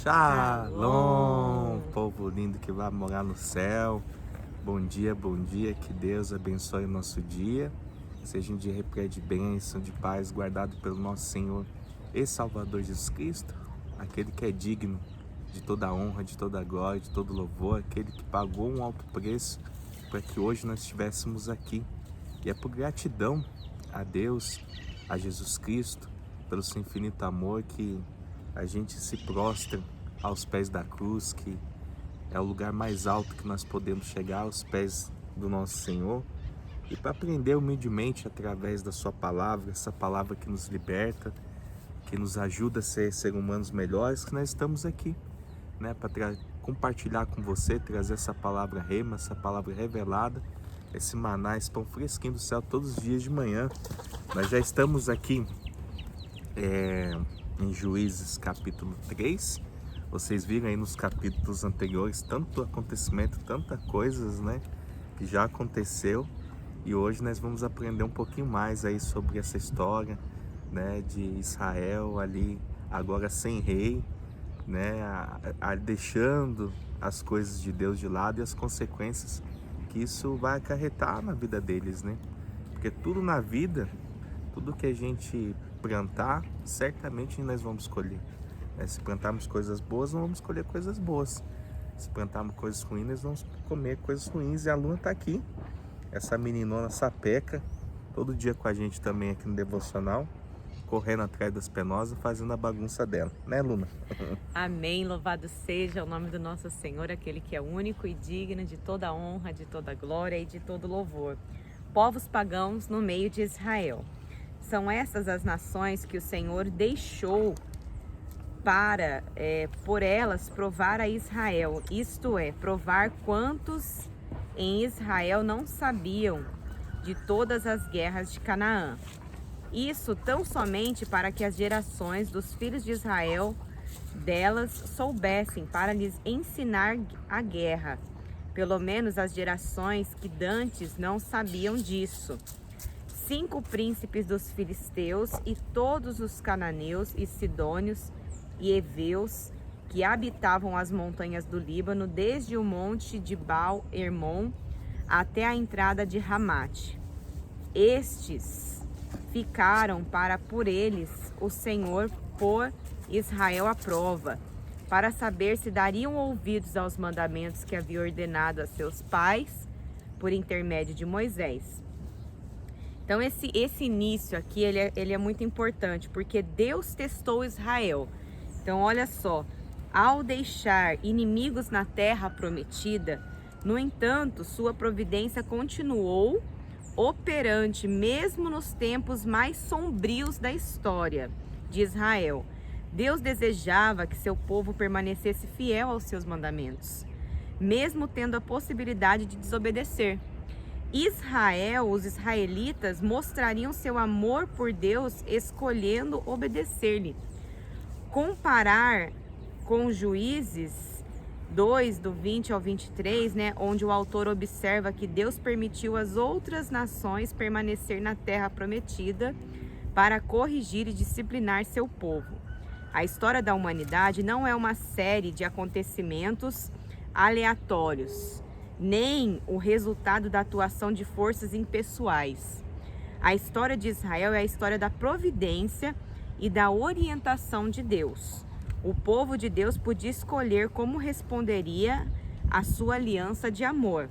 Shalom, povo lindo que vai morar no céu. Bom dia, que Deus abençoe o nosso dia. Seja um dia repleto de bênção, de paz, guardado pelo nosso Senhor e Salvador Jesus Cristo, aquele que é digno de toda a honra, de toda a glória, de todo louvor, aquele que pagou um alto preço para que hoje nós estivéssemos aqui. E é por gratidão a Deus, a Jesus Cristo, pelo seu infinito amor, que a gente se prostra aos pés da cruz, que é o lugar mais alto que nós podemos chegar, aos pés do nosso Senhor, e para aprender humildemente através da sua palavra, essa palavra que nos liberta, que nos ajuda a ser humanos melhores, que nós estamos aqui, né, para compartilhar com você, trazer essa palavra rema, essa palavra revelada, esse maná, esse pão fresquinho do céu todos os dias de manhã. Nós já estamos aqui em Juízes capítulo 3, vocês viram aí nos capítulos anteriores tanto acontecimento, tanta coisas, né, que já aconteceu, e hoje nós vamos aprender um pouquinho mais aí sobre essa história, né, de Israel ali agora sem rei, né, deixando as coisas de Deus de lado e as consequências que isso vai acarretar na vida deles, né, porque tudo na vida, tudo que a gente plantar, certamente nós vamos colher. Se plantarmos coisas boas, nós vamos colher coisas boas. Se plantarmos coisas ruins, nós vamos comer coisas ruins. E a Luna está aqui, essa meninona sapeca, todo dia com a gente também aqui no Devocional, correndo atrás das penosas, fazendo a bagunça dela, né, Luna? Amém, louvado seja o nome do nosso Senhor, aquele que é único e digno de toda honra, de toda glória e de todo louvor. Povos pagãos no meio de Israel. São essas as nações que o Senhor deixou para, por elas, provar a Israel, isto é, provar quantos em Israel não sabiam de todas as guerras de Canaã. Isso tão somente para que as gerações dos filhos de Israel delas soubessem, para lhes ensinar a guerra, pelo menos as gerações que dantes não sabiam disso. 5 príncipes dos filisteus e todos os cananeus e sidônios e heveus que habitavam as montanhas do Líbano, desde o monte de Baal-Hermon até a entrada de Ramate. Estes ficaram para por eles o Senhor pôr Israel à prova, para saber se dariam ouvidos aos mandamentos que havia ordenado a seus pais por intermédio de Moisés. Então esse início aqui, ele é muito importante, porque Deus testou Israel. Então olha só, ao deixar inimigos na terra prometida, no entanto, sua providência continuou operante mesmo nos tempos mais sombrios da história de Israel. Deus desejava que seu povo permanecesse fiel aos seus mandamentos, mesmo tendo a possibilidade de desobedecer. Os israelitas mostrariam seu amor por Deus escolhendo obedecer-lhe. Comparar com Juízes 2, do 20 ao 23, né, onde o autor observa que Deus permitiu as outras nações permanecer na terra prometida para corrigir e disciplinar seu povo. A história da humanidade não é uma série de acontecimentos aleatórios, nem o resultado da atuação de forças impessoais. A história de Israel é a história da providência e da orientação de Deus. O povo de Deus podia escolher como responderia à sua aliança de amor.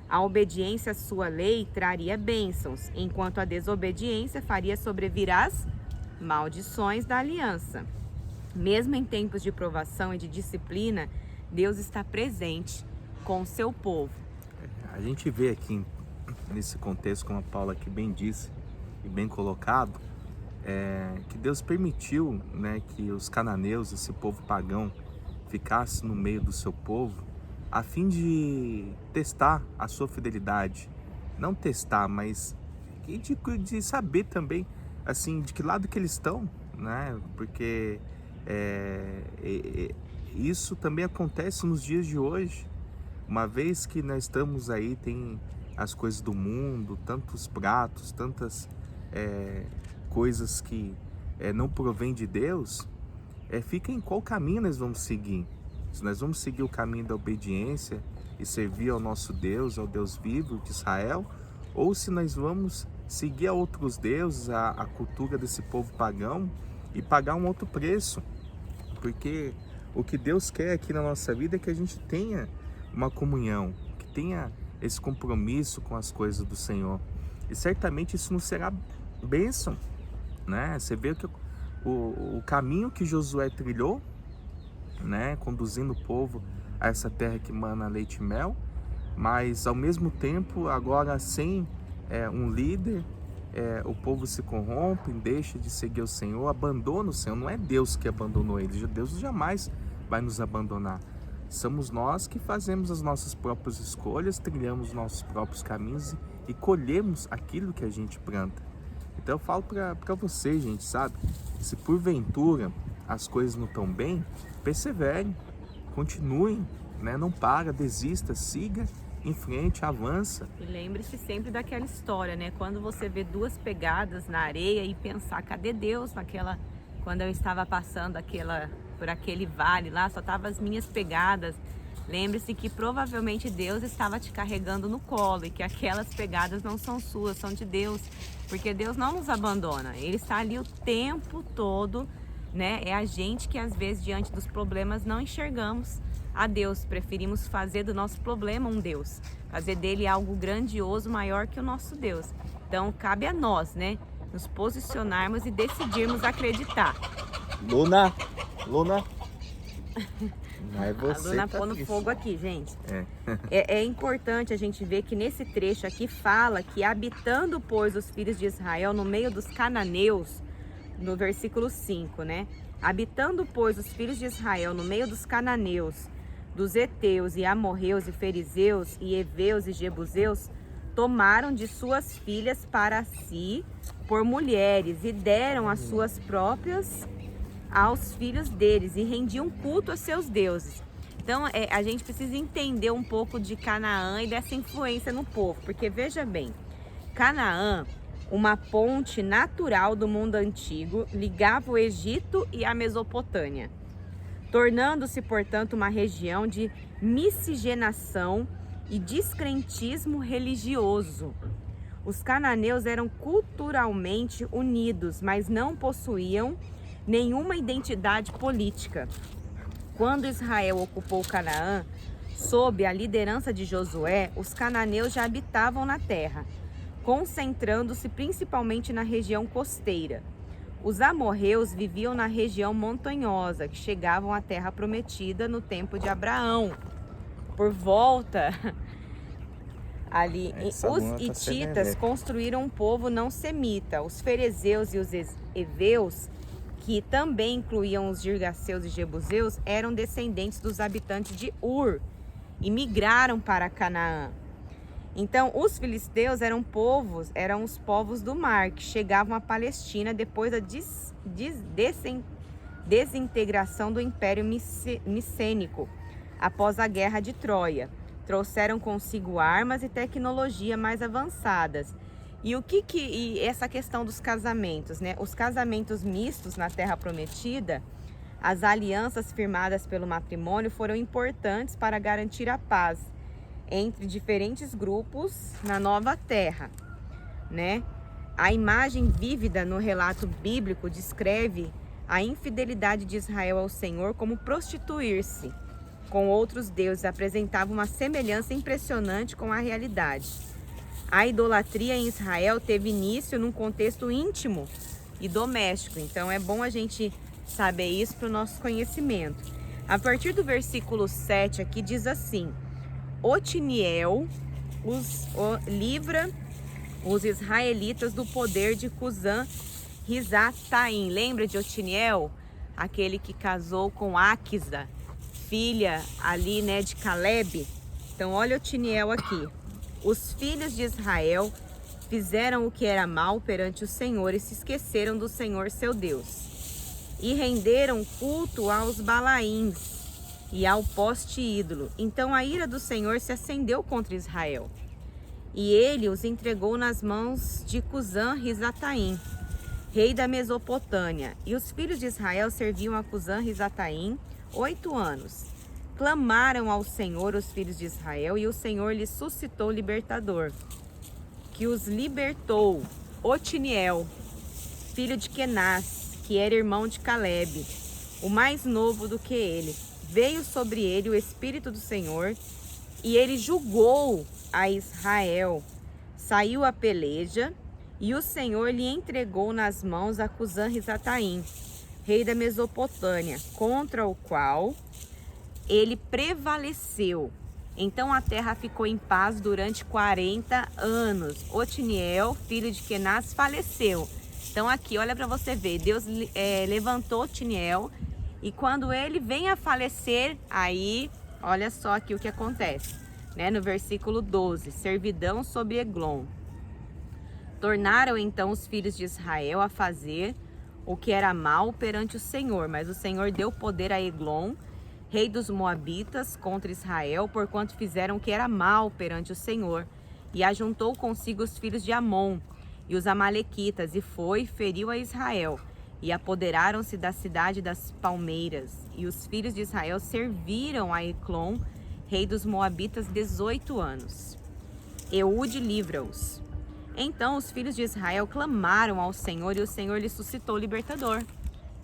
A obediência à sua lei traria bênçãos, enquanto a desobediência faria sobrevir as maldições da aliança. Mesmo em tempos de provação e de disciplina, Deus está presente com o seu povo. A gente vê aqui nesse contexto, como a Paula aqui bem disse e bem colocado, que Deus permitiu, né, que os cananeus, esse povo pagão, ficasse no meio do seu povo, a fim de testar a sua fidelidade. Não testar, mas de saber também, assim, de que lado que eles estão, né? Porque isso também acontece nos dias de hoje. Uma vez que nós estamos aí, tem as coisas do mundo, tantos pratos, tantas coisas que não provém de Deus, fica em qual caminho nós vamos seguir. Se nós vamos seguir o caminho da obediência e servir ao nosso Deus, ao Deus vivo de Israel, ou se nós vamos seguir a outros deuses, a cultura desse povo pagão e pagar um outro preço. Porque o que Deus quer aqui na nossa vida é que a gente tenha uma comunhão, que tenha esse compromisso com as coisas do Senhor. E certamente isso não será bênção, né? Você vê que o caminho que Josué trilhou, né, conduzindo o povo a essa terra que mana leite e mel, mas ao mesmo tempo, agora sem um líder, o povo se corrompe, deixa de seguir o Senhor, abandona o Senhor. Não é Deus que abandonou eles, Deus jamais vai nos abandonar. Somos nós que fazemos as nossas próprias escolhas, trilhamos nossos próprios caminhos e colhemos aquilo que a gente planta. Então eu falo para você, gente, sabe? Se porventura as coisas não estão bem, perseverem, continuem, né? Não para, desista, siga em frente, avança. E lembre-se sempre daquela história, né? Quando você vê duas pegadas na areia e pensar, cadê Deus naquela... Quando eu estava passando por aquele vale lá, só estavam as minhas pegadas. Lembre-se que provavelmente Deus estava te carregando no colo e que aquelas pegadas não são suas, são de Deus. Porque Deus não nos abandona, Ele está ali o tempo todo, né? É a gente que às vezes diante dos problemas não enxergamos a Deus, preferimos fazer do nosso problema um Deus, fazer dele algo grandioso, maior que o nosso Deus. Então cabe a nós, né? Nos posicionarmos e decidirmos acreditar. Luna! É você, a Luna pondo fogo aqui, gente. É importante a gente ver que nesse trecho aqui fala que habitando, pois, os filhos de Israel no meio dos cananeus, no versículo 5, né? Habitando, pois, os filhos de Israel no meio dos cananeus, dos heteus e amorreus e fariseus e heveus e jebuseus, tomaram de suas filhas para si por mulheres e deram as suas próprias aos filhos deles e rendiam culto a seus deuses. Então a gente precisa entender um pouco de Canaã e dessa influência no povo, porque veja bem, Canaã, uma ponte natural do mundo antigo, ligava o Egito e a Mesopotâmia, tornando-se, portanto, uma região de miscigenação e descrentismo religioso. Os cananeus eram culturalmente unidos, mas não possuíam nenhuma identidade política. Quando Israel ocupou Canaã, sob a liderança de Josué, os cananeus já habitavam na terra, concentrando-se principalmente na região costeira. Os amorreus viviam na região montanhosa, que chegavam à terra prometida no tempo de Abraão. Por volta ali, os hititas construíram um povo não semita. Os ferezeus e os heveus, que também incluíam os girgaceus e jebuseus, eram descendentes dos habitantes de Ur e migraram para Canaã. Então, os filisteus eram os povos do mar, que chegavam à Palestina depois da desintegração do Império Micênico, após a Guerra de Troia. Trouxeram consigo armas e tecnologia mais avançadas. E essa questão dos casamentos, né? Os casamentos mistos na Terra Prometida, as alianças firmadas pelo matrimônio foram importantes para garantir a paz entre diferentes grupos na nova terra, né? A imagem vívida no relato bíblico descreve a infidelidade de Israel ao Senhor como prostituir-se com outros deuses, apresentava uma semelhança impressionante com a realidade. A idolatria em Israel teve início num contexto íntimo e doméstico, então é bom a gente saber isso para o nosso conhecimento. A partir do versículo 7 aqui diz assim: Otiniel livra os israelitas do poder de Cusã-Risataim. Lembra de Otiniel? Aquele que casou com Áquisa, filha ali, né, de Caleb. Então olha Otiniel aqui. Os filhos de Israel fizeram o que era mal perante o Senhor e se esqueceram do Senhor seu Deus. E renderam culto aos Balaíns e ao poste ídolo. Então a ira do Senhor se acendeu contra Israel, e ele os entregou nas mãos de Cusã-Risataim, rei da Mesopotâmia. E os filhos de Israel serviam a Cusã-Risataim 8 anos. Clamaram ao Senhor os filhos de Israel, e o Senhor lhes suscitou libertador, que os libertou, Otiniel, filho de Kenaz, que era irmão de Calebe, o mais novo do que ele. Veio sobre ele o Espírito do Senhor, e ele julgou a Israel. Saiu a peleja, e o Senhor lhe entregou nas mãos a Cusã-Risataim, rei da Mesopotâmia, contra o qual ele prevaleceu. Então a terra ficou em paz durante 40 anos. Otiniel, filho de Kenaz, faleceu. Então aqui, olha para você ver, Deus levantou Otiniel, e quando ele vem a falecer, aí, olha só aqui o que acontece, né? No versículo 12, servidão sobre Eglon. Tornaram então os filhos de Israel a fazer o que era mal perante o Senhor, mas o Senhor deu poder a Eglon, rei dos Moabitas, contra Israel, porquanto fizeram o que era mal perante o Senhor. E ajuntou consigo os filhos de Amon e os amalequitas, e foi e feriu a Israel. E apoderaram-se da cidade das palmeiras. E os filhos de Israel serviram a Eglon, rei dos Moabitas, 18 anos. Eude livra-os. Então os filhos de Israel clamaram ao Senhor, e o Senhor lhes suscitou libertador.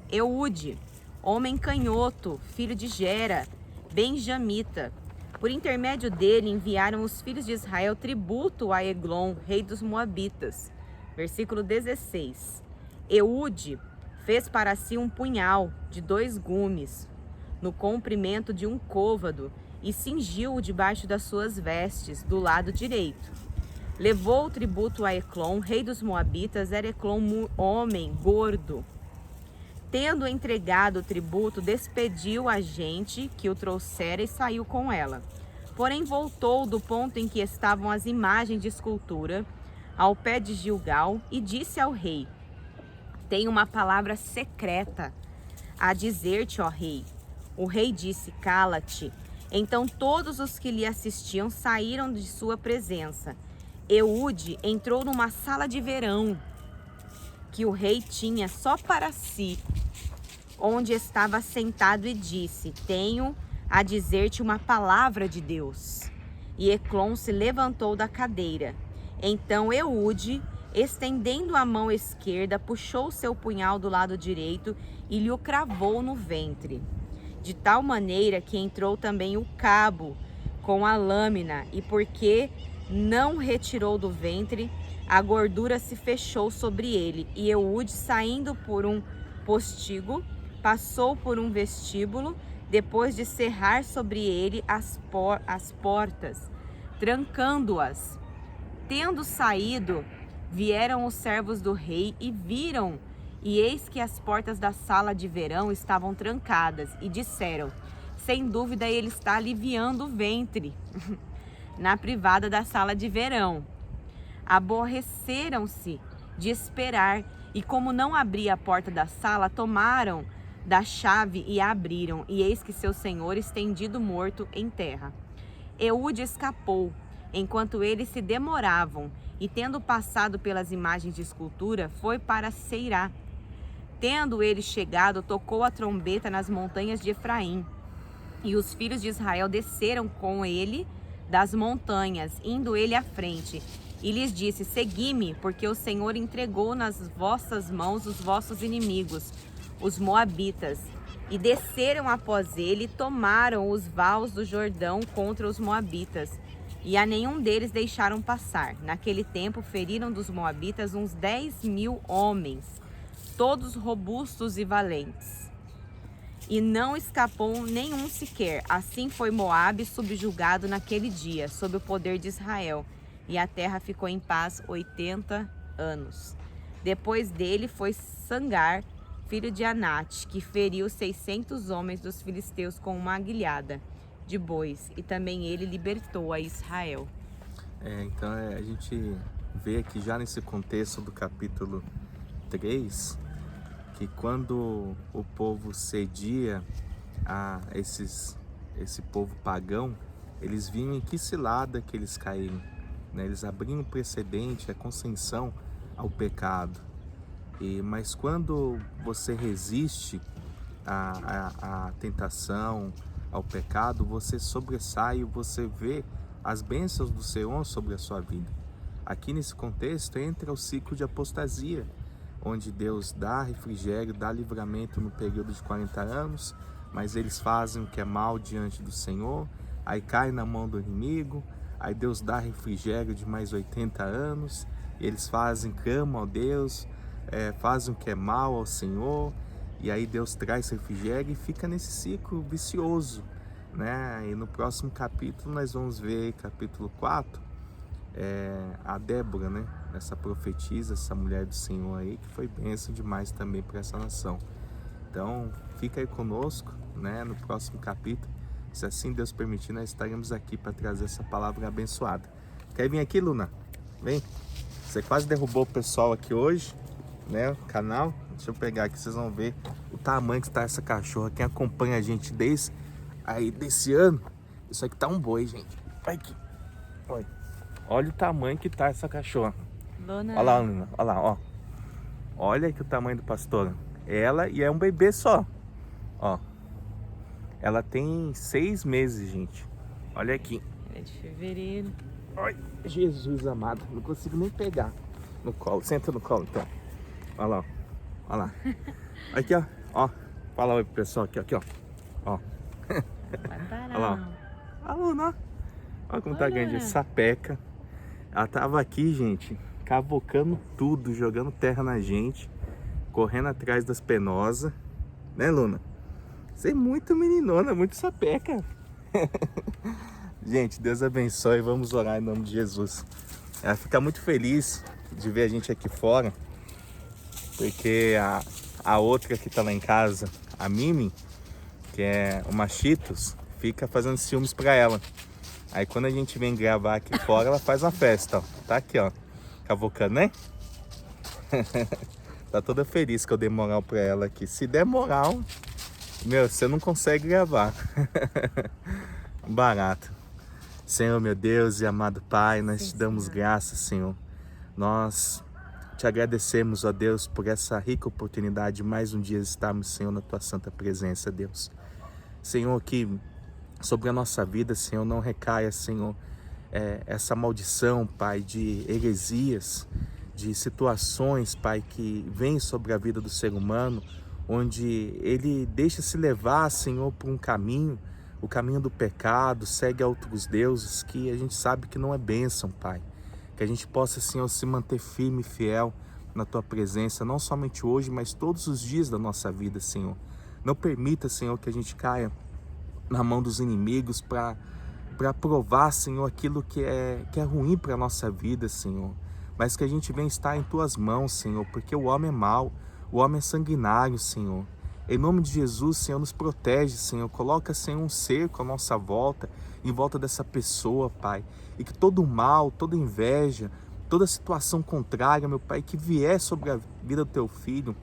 Eude, homem canhoto, filho de Gera, benjamita. Por intermédio dele enviaram os filhos de Israel tributo a Eglon, rei dos Moabitas. Versículo 16. Eude fez para si um punhal de 2 gumes, no comprimento de um côvado, e cingiu-o debaixo das suas vestes, do lado direito. Levou o tributo a Eglon, rei dos Moabitas. Era Eglon homem gordo. Tendo entregado o tributo, despediu a gente que o trouxera e saiu com ela. Porém voltou do ponto em que estavam as imagens de escultura, ao pé de Gilgal, e disse ao rei: tenho uma palavra secreta a dizer-te, ó rei. O rei disse: cala-te. Então todos os que lhe assistiam saíram de sua presença. Eude entrou numa sala de verão que o rei tinha só para si, onde estava sentado, e disse: tenho a dizer-te uma palavra de Deus. E Eglon se levantou da cadeira. Então Eude, estendendo a mão esquerda, puxou seu punhal do lado direito e lhe o cravou no ventre, de tal maneira que entrou também o cabo com a lâmina, e porque não retirou do ventre, a gordura se fechou sobre ele. E Eude, saindo por um postigo, passou por um vestíbulo, depois de cerrar sobre ele as portas, trancando-as. Tendo saído, vieram os servos do rei e viram, e eis que as portas da sala de verão estavam trancadas, e disseram: sem dúvida ele está aliviando o ventre na privada da sala de verão. Aborreceram-se de esperar, e como não abria a porta da sala, tomaram da chave e a abriram, e eis que seu senhor estendido morto em terra. Eude escapou, enquanto eles se demoravam, e tendo passado pelas imagens de escultura, foi para Seirá. Tendo ele chegado, tocou a trombeta nas montanhas de Efraim, e os filhos de Israel desceram com ele das montanhas, indo ele à frente, e lhes disse: segui-me, porque o Senhor entregou nas vossas mãos os vossos inimigos, os moabitas. E desceram após ele, e tomaram os vales do Jordão contra os moabitas, e a nenhum deles deixaram passar. Naquele tempo feriram dos moabitas uns 10.000 homens, todos robustos e valentes, e não escapou nenhum sequer. Assim foi Moabe subjugado naquele dia, sob o poder de Israel, e a terra ficou em paz 80 anos. Depois dele foi Sangar, filho de Anate, que feriu 600 homens dos filisteus com uma aguilhada de bois, e também ele libertou a Israel. Então a gente vê aqui já nesse contexto do capítulo 3, que quando o povo cedia a esse povo pagão, eles vinham em que cilada que eles caíram, né? Eles abriam um precedente, a concessão ao pecado. Mas quando você resiste à tentação, ao pecado, você sobressai, você vê as bênçãos do Senhor sobre a sua vida. Aqui nesse contexto entra o ciclo de apostasia, onde Deus dá refrigério, dá livramento no período de 40 anos, mas eles fazem o que é mal diante do Senhor, aí cai na mão do inimigo, aí Deus dá refrigério de mais 80 anos, eles clamam a Deus, fazem o que é mal ao Senhor, e aí Deus traz refrigério e fica nesse ciclo vicioso, né? E no próximo capítulo nós vamos ver, capítulo 4, a Débora, né? Essa profetisa, essa mulher do Senhor aí, que foi bênção demais também para essa nação. Então, fica aí conosco, né? No próximo capítulo, se assim Deus permitir, nós estaremos aqui para trazer essa palavra abençoada. Quer vir aqui, Luna? Vem. Você quase derrubou o pessoal aqui hoje, né? O canal. Deixa eu pegar aqui, vocês vão ver o tamanho que está essa cachorra. Quem acompanha a gente desde aí desse ano, isso aqui tá um boi, gente. Olha aqui. Olha o tamanho que tá essa cachorra. Luna. Olha lá, Luna. Olha lá, ó. Olha aqui o tamanho do pastor. Ela e é um bebê só. Ó. Ela tem 6 meses, gente. Olha aqui. É de fevereiro. Ai, Jesus amado. Não consigo nem pegar no colo. Senta no colo, então. Olha lá, ó. Olha lá. Aqui, ó. Ó. Fala oi pro pessoal aqui, ó. Ó. Olha lá, ó. A Luna. Olha como tá grande. Sapeca. Ela tava aqui, gente, cavocando tudo, jogando terra na gente, correndo atrás das penosas. Né, Luna? Você é muito meninona, muito sapeca. Gente, Deus abençoe. Vamos orar em nome de Jesus. Ela fica muito feliz de ver a gente aqui fora, porque a outra que tá lá em casa, a Mimi, que é uma Cheetos, fica fazendo ciúmes pra ela. Aí quando a gente vem gravar aqui fora, ela faz uma festa, ó. Tá aqui, ó, cavocando, né? Tá toda feliz que eu dei moral pra ela aqui. Se der moral, meu, você não consegue gravar. Barato. Senhor, meu Deus e amado Pai, nós te damos graças, Senhor. Nós te agradecemos, ó Deus, por essa rica oportunidade de mais um dia estarmos, Senhor, na tua santa presença, Deus. Senhor, que sobre a nossa vida, Senhor, não recaia, Senhor, essa maldição, Pai, de heresias, de situações, Pai, que vem sobre a vida do ser humano, onde ele deixa se levar, Senhor, por um caminho, o caminho do pecado, segue a outros deuses, que a gente sabe que não é bênção, Pai. Que a gente possa, Senhor, se manter firme e fiel na tua presença, não somente hoje, mas todos os dias da nossa vida, Senhor. Não permita, Senhor, que a gente caia na mão dos inimigos para provar, Senhor, aquilo que é ruim para a nossa vida, Senhor. Mas que a gente venha estar em tuas mãos, Senhor, porque o homem é mau, o homem é sanguinário, Senhor. Em nome de Jesus, Senhor, nos protege, Senhor. Coloca, Senhor, um cerco à nossa volta, em volta dessa pessoa, Pai. E que todo mal, toda inveja, toda situação contrária, meu Pai, que vier sobre a vida do teu filho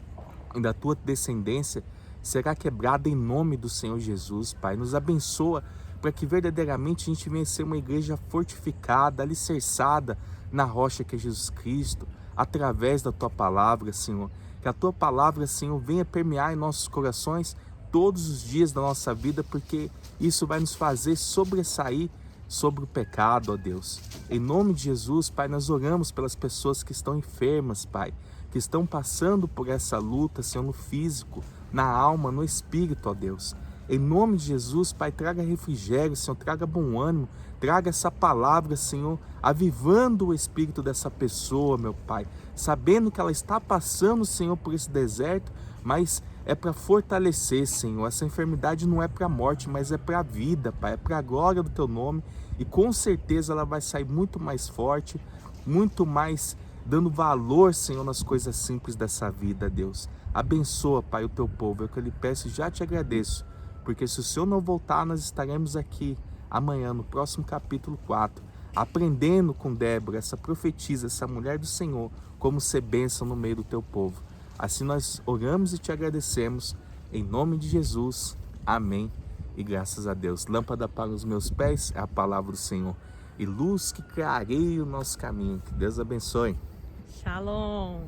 e da tua descendência, será quebrada em nome do Senhor Jesus, Pai. Nos abençoa para que verdadeiramente a gente venha ser uma igreja fortificada, alicerçada na rocha que é Jesus Cristo, através da tua palavra, Senhor. Que a tua palavra, Senhor, venha permear em nossos corações todos os dias da nossa vida, porque isso vai nos fazer sobressair sobre o pecado, ó Deus. Em nome de Jesus, Pai, nós oramos pelas pessoas que estão enfermas, Pai, que estão passando por essa luta, Senhor, no físico, na alma, no espírito, ó Deus. Em nome de Jesus, Pai, traga refrigério, Senhor, traga bom ânimo, traga essa palavra, Senhor, avivando o espírito dessa pessoa, meu Pai, sabendo que ela está passando, Senhor, por esse deserto, mas é para fortalecer, Senhor. Essa enfermidade não é para a morte, mas é para a vida, Pai, é para a glória do teu nome, e com certeza ela vai sair muito mais forte, muito mais dando valor, Senhor, nas coisas simples dessa vida, Deus. Abençoa, Pai, o teu povo, é o que eu lhe peço e já te agradeço, porque se o Senhor não voltar, nós estaremos aqui amanhã, no próximo capítulo 4, aprendendo com Débora, essa profetisa, essa mulher do Senhor, como ser bênção no meio do teu povo. Assim nós oramos e te agradecemos, em nome de Jesus, amém, e graças a Deus. Lâmpada para os meus pés é a palavra do Senhor, e luz que clareia o nosso caminho. Que Deus abençoe. Shalom.